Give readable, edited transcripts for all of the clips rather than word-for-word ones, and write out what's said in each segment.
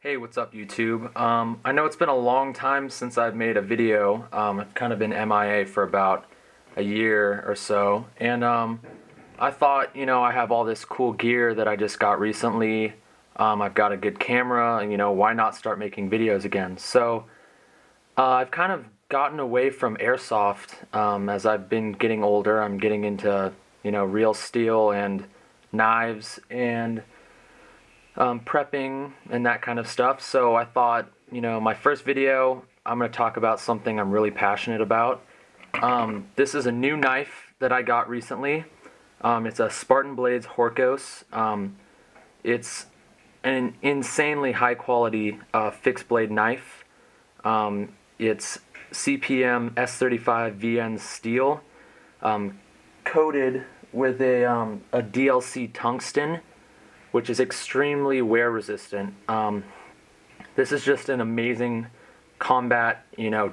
Hey, what's up YouTube? I know it's been a long time since I've made a video. I've kind of been MIA for about a year or so, and I thought, I have all this cool gear that I just got recently. I've got a good camera, and why not start making videos again? So I've kind of gotten away from airsoft as I've been getting older. I'm getting into, real steel and knives and prepping and that kind of stuff. So I thought, my first video, I'm going to talk about something I'm really passionate about. This is a new knife that I got recently. It's a Spartan Blades Hokos. It's an insanely high quality fixed blade knife. It's CPM S35 VN steel, coated with a DLC tungsten, which is extremely wear resistant. This is just an amazing combat,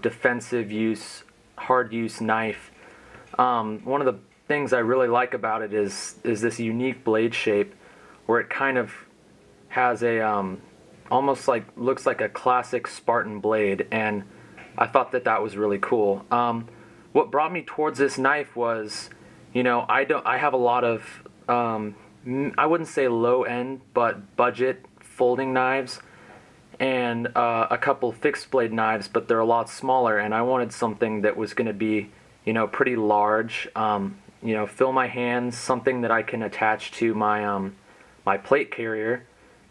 defensive use, hard use knife. One of the things I really like about it is this unique blade shape, where it kind of has a almost looks like a classic Spartan blade, and I thought that was really cool. What brought me towards this knife was, I have a lot of I wouldn't say low end, but budget folding knives, and a couple fixed blade knives, but they're a lot smaller, and I wanted something that was going to be, pretty large, fill my hands, something that I can attach to my my plate carrier,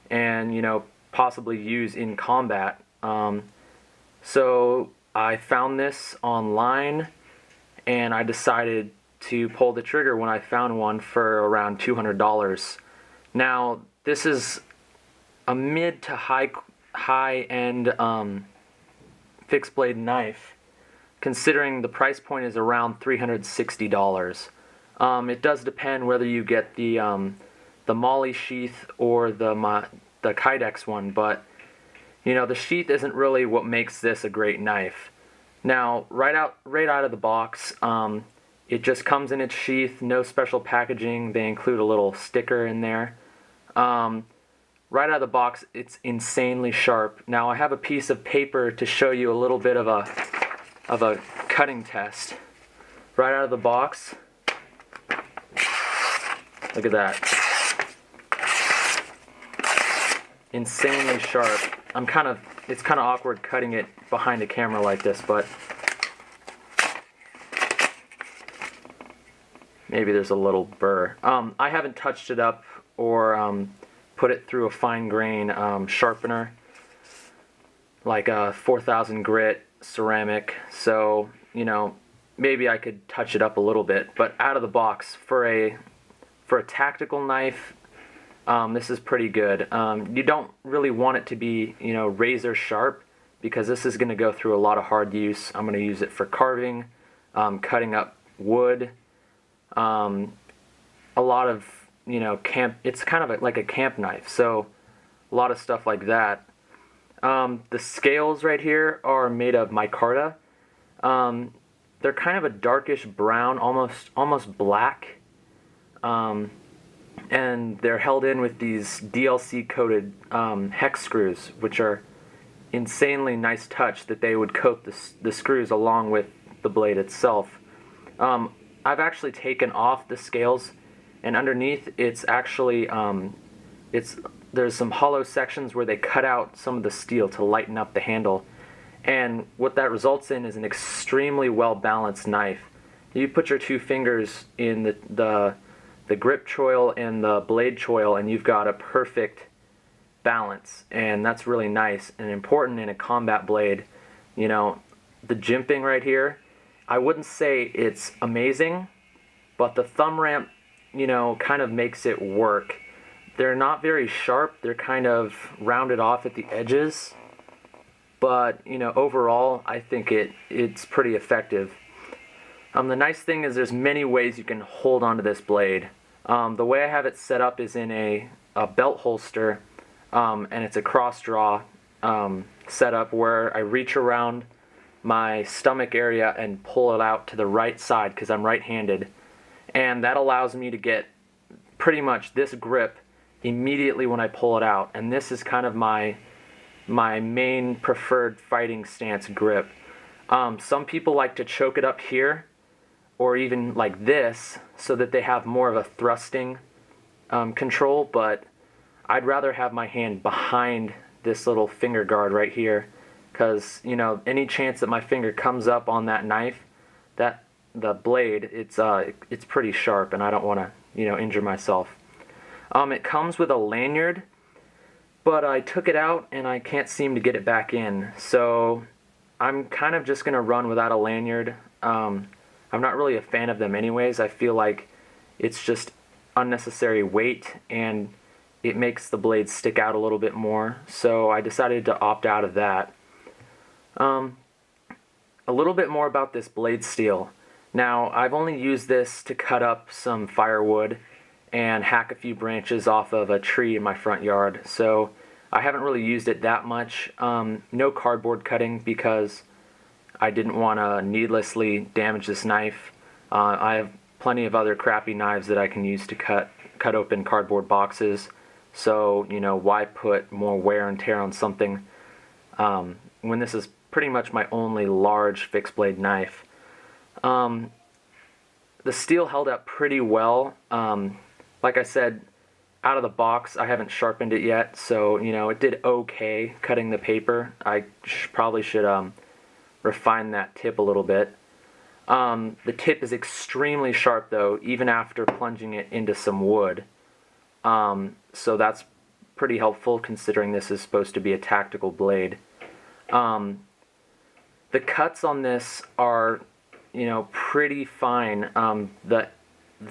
and possibly use in combat. So I found this online, and I decided to pull the trigger when I found one for around $200. Now, this is a mid to high end fixed blade knife, considering the price point is around $360. It does depend whether you get the Molly sheath or the Kydex one, but the sheath isn't really what makes this a great knife. Now, right out of the box, it just comes in its sheath, no special packaging. They include a little sticker in there. Right out of the box, it's insanely sharp. Now, I have a piece of paper to show you a little bit of a cutting test. Right out of the box, look at that. Insanely sharp. It's kind of awkward cutting it behind a camera like this, but maybe there's a little burr. I haven't touched it up or put it through a fine grain sharpener, like a 4000 grit ceramic, so maybe I could touch it up a little bit. But out of the box, for a tactical knife, this is pretty good. You don't really want it to be razor sharp, because this is going to go through a lot of hard use. I'm going to use it for carving, cutting up wood, a lot of camp. It's kind of like a camp knife, so a lot of stuff like that. The scales right here are made of micarta. They're kind of a darkish brown, almost black, and they're held in with these DLC coated hex screws, which are insanely nice touch that they would coat the screws along with the blade itself. I've actually taken off the scales, and underneath it's actually there's some hollow sections where they cut out some of the steel to lighten up the handle, and what that results in is an extremely well balanced knife. You put your two fingers in the grip choil and the blade choil, and you've got a perfect balance, and that's really nice and important in a combat blade. The jimping right here, I wouldn't say it's amazing, but the thumb ramp, kind of makes it work. They're not very sharp, they're kind of rounded off at the edges, but overall I think it's pretty effective. The nice thing is there's many ways you can hold onto this blade. The way I have it set up is in a belt holster, and it's a cross draw setup where I reach around my stomach area and pull it out to the right side, because I'm right-handed, and that allows me to get pretty much this grip immediately when I pull it out. And this is kind of my my main preferred fighting stance grip. Some people like to choke it up here, or even like this, so that they have more of a thrusting control, but I'd rather have my hand behind this little finger guard right here, because, you know, any chance that my finger comes up on that knife, that the blade, it's pretty sharp, and I don't want to, you know, injure myself. It comes with a lanyard, but I took it out and I can't seem to get it back in, so I'm kind of just going to run without a lanyard. I'm not really a fan of them anyways. I feel like it's just unnecessary weight, and it makes the blade stick out a little bit more, so I decided to opt out of that. A little bit more about this blade steel. Now, I've only used this to cut up some firewood and hack a few branches off of a tree in my front yard, so I haven't really used it that much. No cardboard cutting, because I didn't want to needlessly damage this knife. I have plenty of other crappy knives that I can use to cut open cardboard boxes, so, you know, why put more wear and tear on something when this is pretty much my only large fixed blade knife. The steel held up pretty well. Like I said, out of the box, I haven't sharpened it yet, so, you know, it did okay cutting the paper. I probably should refine that tip a little bit. The tip is extremely sharp, though, even after plunging it into some wood. So that's pretty helpful, considering this is supposed to be a tactical blade. The cuts on this are, you know, pretty fine. The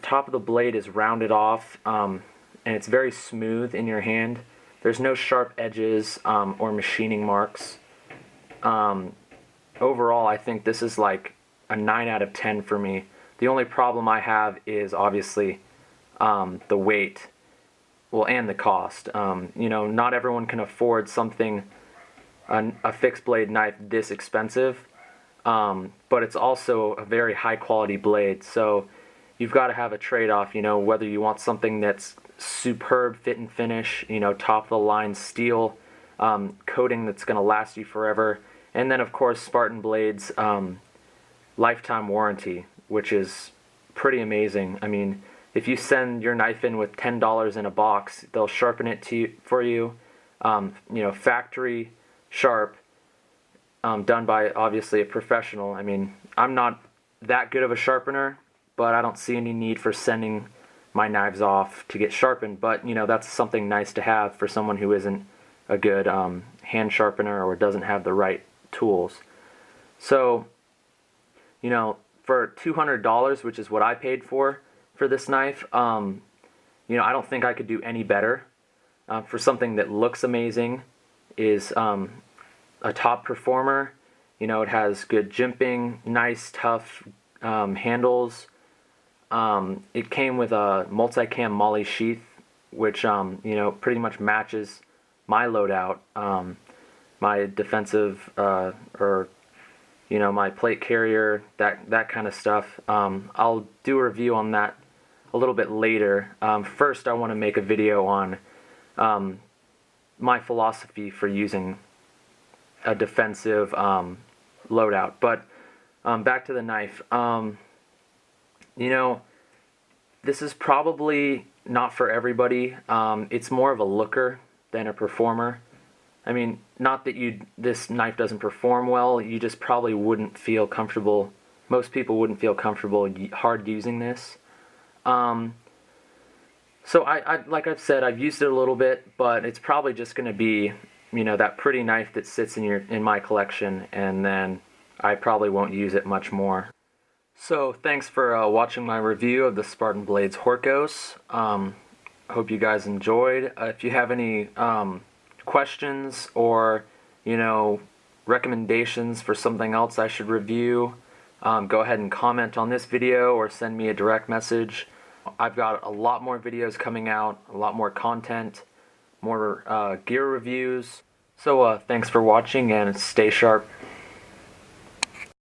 top of the blade is rounded off, and it's very smooth in your hand. There's no sharp edges or machining marks. Overall, I think this is like a 9 out of 10 for me. The only problem I have is obviously the weight, well, and the cost. You know, not everyone can afford something, a fixed blade knife this expensive, but it's also a very high quality blade, so you've got to have a trade-off, you know, whether you want something that's superb fit and finish, you know, top of the line steel, coating that's going to last you forever, and then of course Spartan Blades lifetime warranty, which is pretty amazing. I mean, if you send your knife in with $10 in a box, they'll sharpen it for you, you know, factory sharp, done by obviously a professional. I mean, I'm not that good of a sharpener, but I don't see any need for sending my knives off to get sharpened, but, you know, that's something nice to have for someone who isn't a good hand sharpener or doesn't have the right tools. So, you know, for $200, which is what I paid for this knife, you know, I don't think I could do any better. For something that looks amazing, is a top performer. You know, it has good jimping, nice tough handles. It came with a multicam molly sheath, which you know, pretty much matches my loadout, my defensive or, you know, my plate carrier, that kind of stuff. I'll do a review on that a little bit later. First, I want to make a video on my philosophy for using a defensive loadout. But back to the knife. You know, this is probably not for everybody. It's more of a looker than a performer. I mean, not that this knife doesn't perform well, you just probably wouldn't feel comfortable. Most people wouldn't feel comfortable hard using this. So like I've said, I've used it a little bit, but it's probably just going to be, you know, that pretty knife that sits in my collection, and then I probably won't use it much more. So thanks for watching my review of the Spartan Blades Hokos. Hope you guys enjoyed. If you have any questions or, you know, recommendations for something else I should review, go ahead and comment on this video or send me a direct message. I've got a lot more videos coming out, a lot more content, more gear reviews. So thanks for watching, and stay sharp.